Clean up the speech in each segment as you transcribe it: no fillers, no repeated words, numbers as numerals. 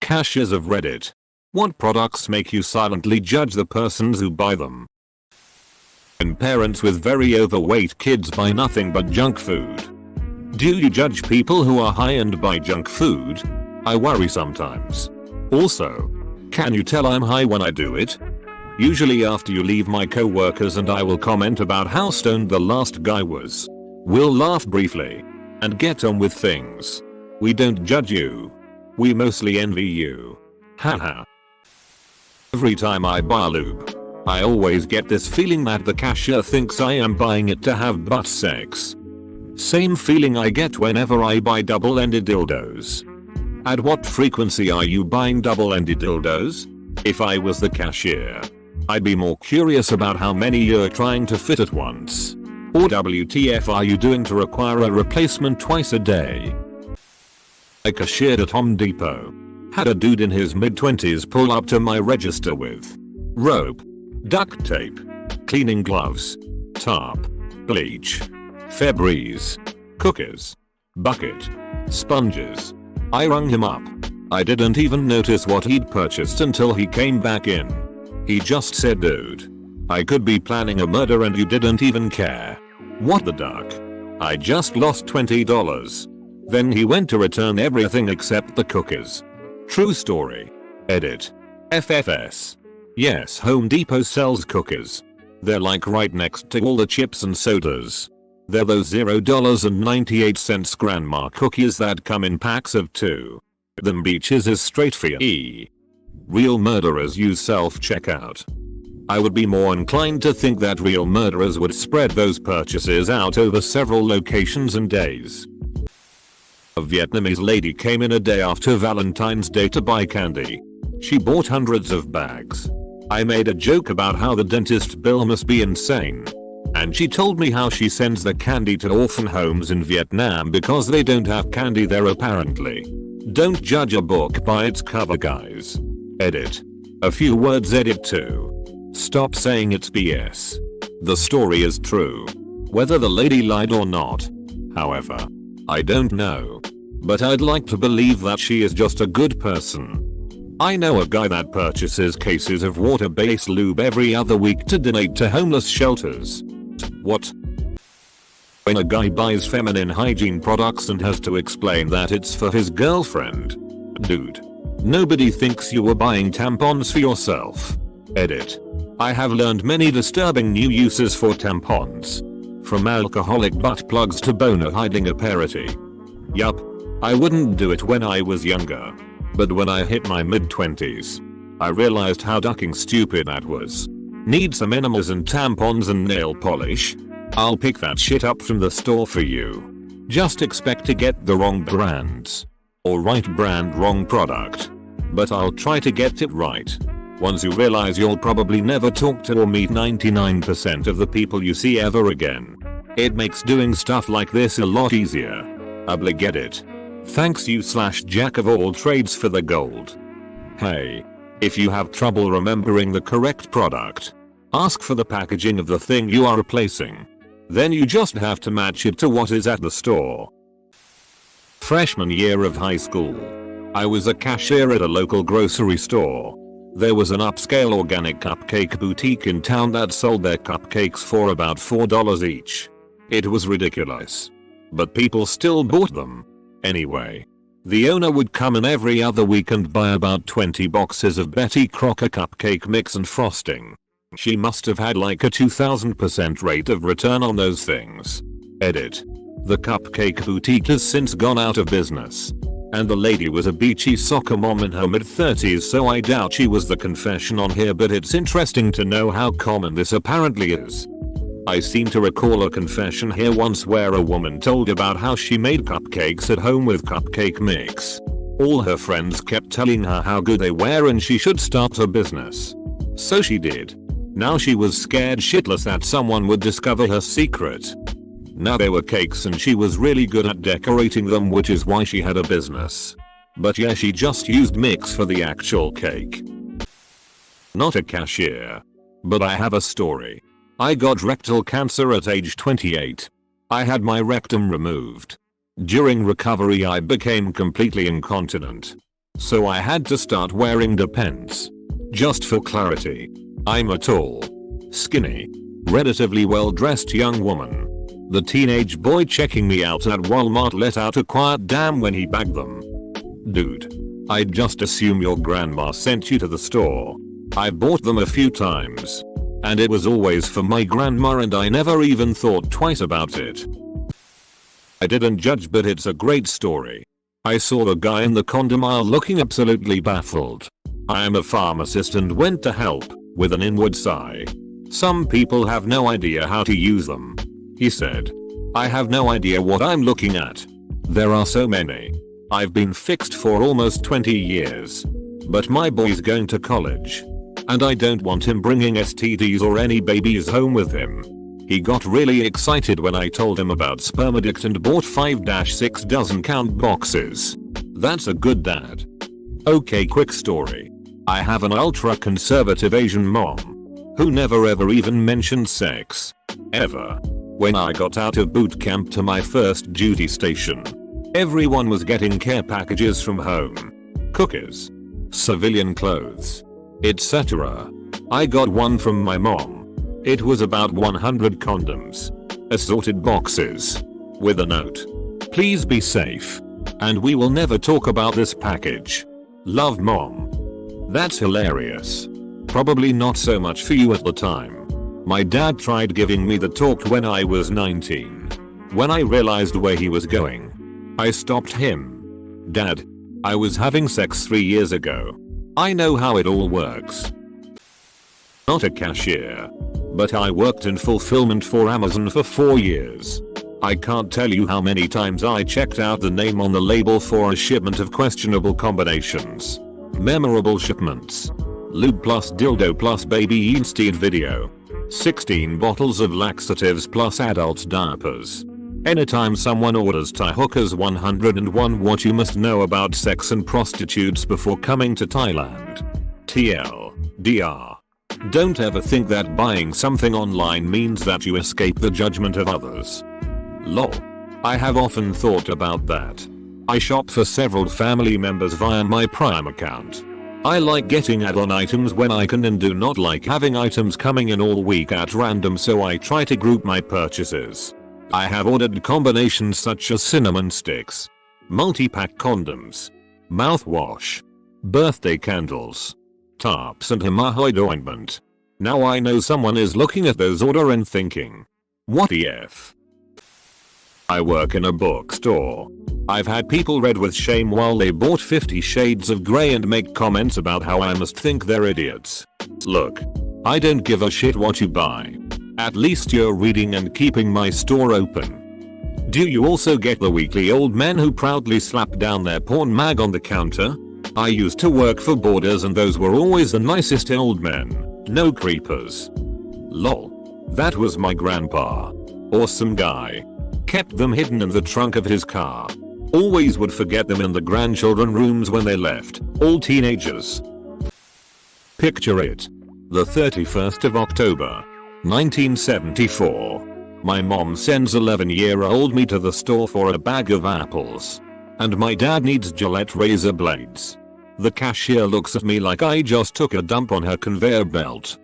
Cashiers of Reddit. What products make you silently judge the persons who buy them? And parents with very overweight kids buy nothing but junk food. Do you judge people who are high and buy junk food? I worry sometimes. Also, can you tell I'm high when I do it? Usually after you leave my co-workers and I will comment about how stoned the last guy was. We'll laugh briefly and get on with things. We don't judge you. We mostly envy you. Haha. Every time I buy a lube, I always get this feeling that the cashier thinks I am buying it to have butt sex. Same feeling I get whenever I buy double-ended dildos. At what frequency are you buying double-ended dildos? If I was the cashier, I'd be more curious about how many you're trying to fit at once. Or WTF are you doing to require a replacement twice a day? I cashiered at Home Depot. Had a dude in his mid-20s pull up to my register with rope, duct tape, cleaning gloves, tarp, bleach, Febreze, cookies, bucket, sponges. I rung him up. I didn't even notice what he'd purchased until he came back in. He just said, "Dude, I could be planning a murder and you didn't even care." What the duck? I just lost $20. Then he went to return everything except the cookies. True story. Edit. FFS. Yes, Home Depot sells cookies. They're like right next to all the chips and sodas. They're those $0.98 grandma cookies that come in packs of 2. Them beaches is straight for you. Real murderers use self-checkout. I would be more inclined to think that real murderers would spread those purchases out over several locations and days. A Vietnamese lady came in a day after Valentine's Day to buy candy. She bought hundreds of bags. I made a joke about how the dentist bill must be insane. And she told me how she sends the candy to orphan homes in Vietnam because they don't have candy there apparently. Don't judge a book by its cover, guys. Edit. A few words edit too. Stop saying it's BS. The story is true. Whether the lady lied or not, however, I don't know. But I'd like to believe that she is just a good person. I know a guy that purchases cases of water-based lube every other week to donate to homeless shelters. What? When a guy buys feminine hygiene products and has to explain that it's for his girlfriend. Dude. Nobody thinks you were buying tampons for yourself. Edit. I have learned many disturbing new uses for tampons. From alcoholic butt plugs to boner hiding apparently. Yup. I wouldn't do it when I was younger. But when I hit my mid-20s, I realized how ducking stupid that was. Need some enemas and tampons and nail polish? I'll pick that shit up from the store for you. Just expect to get the wrong brands. Or right brand, wrong product. But I'll try to get it right. Once you realize you'll probably never talk to or meet 99% of the people you see ever again. It makes doing stuff like this a lot easier. Get it. Thanks you / jack of all trades for the gold. Hey. If you have trouble remembering the correct product, ask for the packaging of the thing you are replacing. Then you just have to match it to what is at the store. Freshman year of high school. I was a cashier at a local grocery store. There was an upscale organic cupcake boutique in town that sold their cupcakes for about $4 each. It was ridiculous. But people still bought them. Anyway, the owner would come in every other week and buy about 20 boxes of Betty Crocker cupcake mix and frosting. She must have had like a 2000% rate of return on those things. Edit. The cupcake boutique has since gone out of business. And the lady was a beachy soccer mom in her mid-30s, so I doubt she was the confession on here, but it's interesting to know how common this apparently is. I seem to recall a confession here once where a woman told about how she made cupcakes at home with cupcake mix. All her friends kept telling her how good they were and she should start a business. So she did. Now she was scared shitless that someone would discover her secret. Now they were cakes and she was really good at decorating them, which is why she had a business. But yeah, she just used mix for the actual cake. Not a cashier. But I have a story. I got rectal cancer at age 28. I had my rectum removed. During recovery I became completely incontinent. So I had to start wearing Depends. Just for clarity, I'm a tall, skinny, relatively well-dressed young woman. The teenage boy checking me out at Walmart let out a quiet damn when he bagged them. Dude, I'd just assume your grandma sent you to the store. I've bought them a few times. And it was always for my grandma and I never even thought twice about it. I didn't judge, but it's a great story. I saw the guy in the condom aisle looking absolutely baffled. I am a pharmacist and went to help, with an inward sigh. Some people have no idea how to use them. He said. I have no idea what I'm looking at. There are so many. I've been fixed for almost 20 years. But my boy's going to college. And I don't want him bringing STDs or any babies home with him. He got really excited when I told him about Sperm Addict and bought 5-6 dozen count boxes. That's a good dad. Okay, quick story. I have an ultra conservative Asian mom who never ever even mentioned sex. Ever. When I got out of boot camp to my first duty station, everyone was getting care packages from home. Cookies, civilian clothes, etc. I got one from my mom. It was about 100 condoms. Assorted boxes. With a note. Please be safe. And we will never talk about this package. Love, Mom. That's hilarious. Probably not so much for you at the time. My dad tried giving me the talk when I was 19. When I realized where he was going, I stopped him. Dad, I was having sex 3 years ago. I know how it all works. Not a cashier. But I worked in fulfillment for Amazon for 4 years. I can't tell you how many times I checked out the name on the label for a shipment of questionable combinations. Memorable shipments. Lube plus dildo plus baby instead video. 16 bottles of laxatives plus adult diapers. Anytime someone orders Thai hookers 101 what you must know about sex and prostitutes before coming to Thailand. TLDR. Don't ever think that buying something online means that you escape the judgment of others. Lol. I have often thought about that. I shop for several family members via my Prime account. I like getting add-on items when I can and do not like having items coming in all week at random, so I try to group my purchases. I have ordered combinations such as cinnamon sticks, multi-pack condoms, mouthwash, birthday candles, tarps and hemorrhoid ointment. Now I know someone is looking at those order and thinking, what the F? I work in a bookstore. I've had people read with shame while they bought 50 Shades of Grey and make comments about how I must think they're idiots. Look, I don't give a shit what you buy. At least you're reading and keeping my store open. Do you also get the weekly old men who proudly slap down their porn mag on the counter? I used to work for Borders and those were always the nicest old men. No creepers. Lol. That was my grandpa. Awesome guy. Kept them hidden in the trunk of his car. Always would forget them in the grandchildren rooms when they left. All teenagers. Picture it. The 31st of October, 1974. My mom sends 11-year-old me to the store for a bag of apples. And my dad needs Gillette razor blades. The cashier looks at me like I just took a dump on her conveyor belt.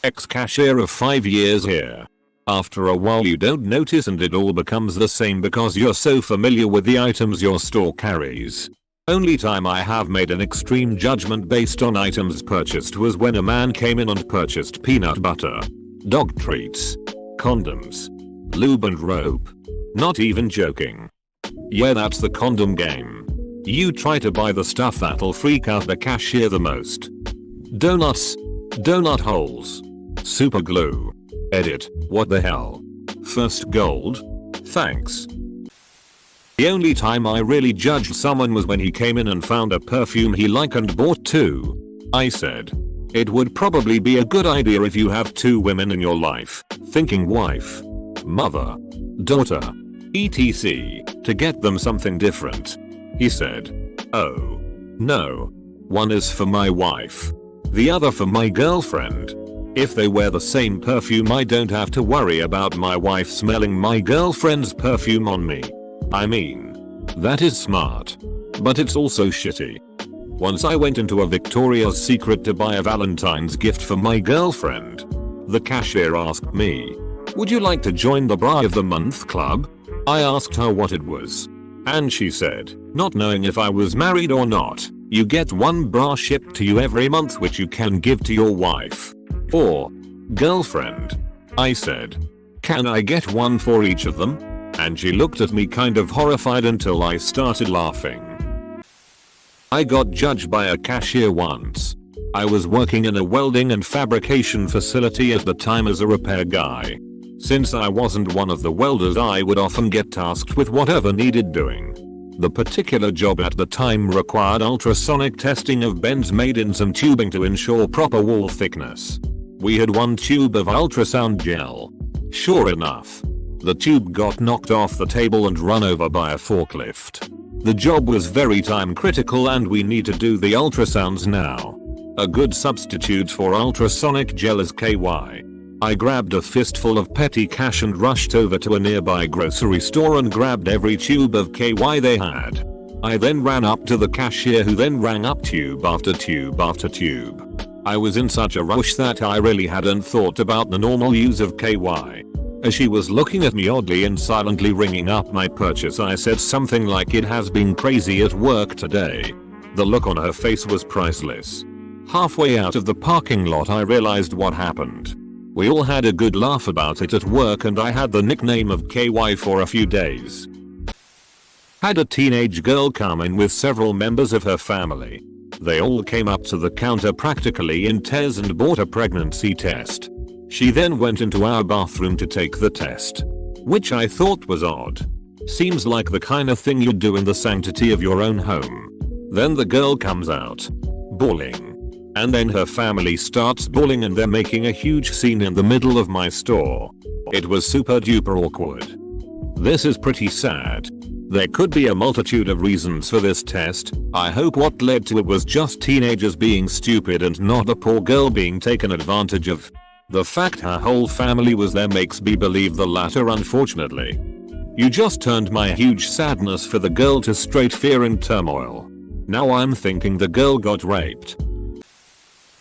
Ex-cashier of 5 years here. After a while you don't notice and it all becomes the same because you're so familiar with the items your store carries. Only time I have made an extreme judgment based on items purchased was when a man came in and purchased peanut butter, dog treats, condoms, lube and rope. Not even joking. Yeah, that's the condom game. You try to buy the stuff that'll freak out the cashier the most. Donuts, donut holes, super glue. Edit, what the hell? First gold? Thanks. The only time I really judged someone was when he came in and found a perfume he liked and bought 2. I said, it would probably be a good idea if you have 2 women in your life, thinking wife, mother, daughter, etc., to get them something different. He said, oh, no. One is for my wife. The other for my girlfriend. If they wear the same perfume I don't have to worry about my wife smelling my girlfriend's perfume on me. I mean, that is smart. But it's also shitty. Once I went into a Victoria's Secret to buy a Valentine's gift for my girlfriend. The cashier asked me, "Would you like to join the Bra of the Month club?" I asked her what it was. And she said, not knowing if I was married or not, "You get one bra shipped to you every month which you can give to your wife or girlfriend." I said, "Can I get one for each of them?" And she looked at me kind of horrified until I started laughing. I got judged by a cashier once. I was working in a welding and fabrication facility at the time as a repair guy. Since I wasn't one of the welders, I would often get tasked with whatever needed doing. The particular job at the time required ultrasonic testing of bends made in some tubing to ensure proper wall thickness. We had one tube of ultrasound gel. Sure enough, the tube got knocked off the table and run over by a forklift. The job was very time critical and we need to do the ultrasounds now. A good substitute for ultrasonic gel is KY. I grabbed a fistful of petty cash and rushed over to a nearby grocery store and grabbed every tube of KY they had. I then ran up to the cashier, who then rang up tube after tube after tube. I was in such a rush that I really hadn't thought about the normal use of KY. As she was looking at me oddly and silently ringing up my purchase, I said something like, "It has been crazy at work today." The look on her face was priceless. Halfway out of the parking lot I realized what happened. We all had a good laugh about it at work and I had the nickname of KY for a few days. Had a teenage girl come in with several members of her family. They all came up to the counter practically in tears and bought a pregnancy test. She then went into our bathroom to take the test, which I thought was odd. Seems like the kind of thing you'd do in the sanctity of your own home. Then the girl comes out, bawling. And then her family starts bawling and they're making a huge scene in the middle of my store. It was super duper awkward. This is pretty sad. There could be a multitude of reasons for this test. I hope what led to it was just teenagers being stupid and not a poor girl being taken advantage of. The fact her whole family was there makes me believe the latter, unfortunately. You just turned my huge sadness for the girl to straight fear and turmoil. Now I'm thinking the girl got raped.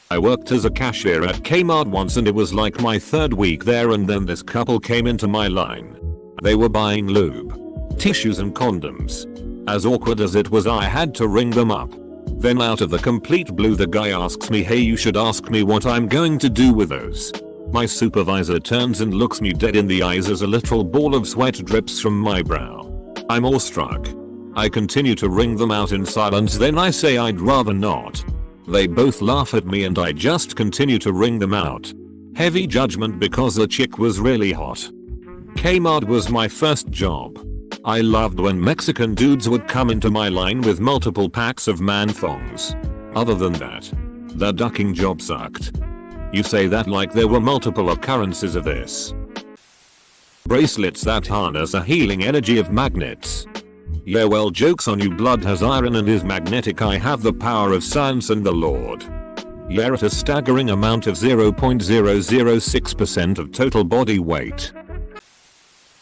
I worked as a cashier at Kmart once and it was like my third week there, and then this couple came into my line. They were buying lube, tissues and condoms. As awkward as it was, I had to ring them up. Then out of the complete blue the guy asks me, "Hey, you should ask me what I'm going to do with those." My supervisor turns and looks me dead in the eyes as a literal ball of sweat drips from my brow. I'm awestruck. I continue to ring them out in silence, then I say I'd rather not. They both laugh at me and I just continue to ring them out. Heavy judgment because the chick was really hot. Kmart was my first job. I loved when Mexican dudes would come into my line with multiple packs of man thongs. Other than that, the ducking job sucked. You say that like there were multiple occurrences of this. Bracelets that harness a healing energy of magnets. Yeah, well, joke's on you, blood has iron and is magnetic. I have the power of science and the Lord. Yeah, at a staggering amount of 0.006% of total body weight.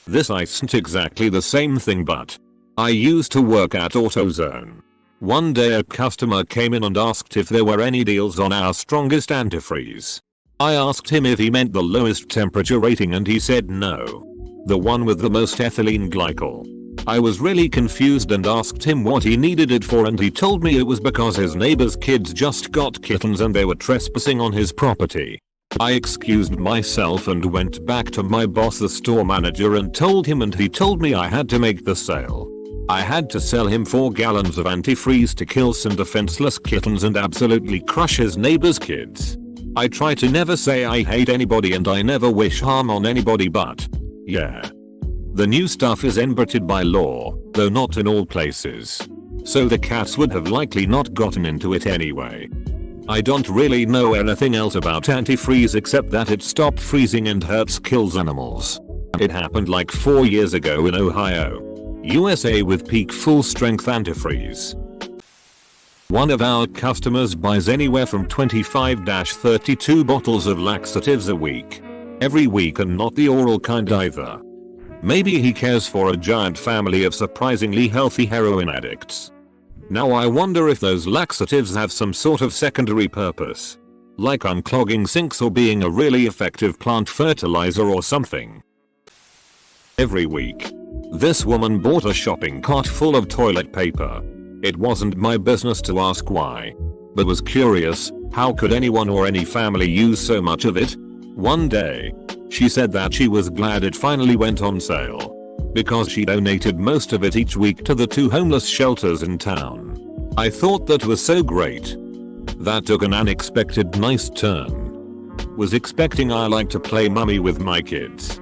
This isn't exactly the same thing, but I used to work at AutoZone. One day a customer came in and asked if there were any deals on our strongest antifreeze. I asked him if he meant the lowest temperature rating and he said no. The one with the most ethylene glycol. I was really confused and asked him what he needed it for, and he told me it was because his neighbor's kids just got kittens and they were trespassing on his property. I excused myself and went back to my boss, the store manager, and told him, and he told me I had to make the sale. I had to sell him 4 gallons of antifreeze to kill some defenseless kittens and absolutely crush his neighbor's kids. I try to never say I hate anybody and I never wish harm on anybody, but yeah. The new stuff is enacted by law, though not in all places. So the cats would have likely not gotten into it anyway. I don't really know anything else about antifreeze except that it stopped freezing and kills animals. It happened like 4 years ago in Ohio, USA, with peak full strength antifreeze. One of our customers buys anywhere from 25-32 bottles of laxatives a week. Every week, and not the oral kind either. Maybe he cares for a giant family of surprisingly healthy heroin addicts. Now I wonder if those laxatives have some sort of secondary purpose. Like unclogging sinks or being a really effective plant fertilizer or something. Every week. This woman bought a shopping cart full of toilet paper. It wasn't my business to ask why. But was curious, how could anyone or any family use so much of it? One day, she said that she was glad it finally went on sale. Because she donated most of it each week to the 2 homeless shelters in town. I thought that was so great. That took an unexpected nice turn. Was expecting I like to play mummy with my kids.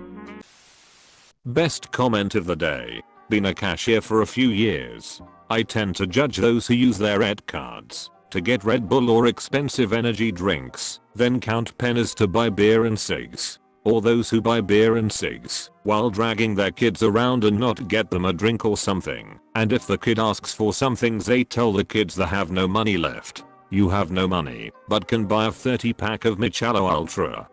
Best comment of the day. Been a cashier for a few years. I tend to judge those who use their Red cards to get Red Bull or expensive energy drinks, then count pennies to buy beer and cigs. Or those who buy beer and cigs while dragging their kids around and not get them a drink or something. And if the kid asks for some things, they tell the kids they have no money left. You have no money, but can buy a 30 pack of Michelob Ultra.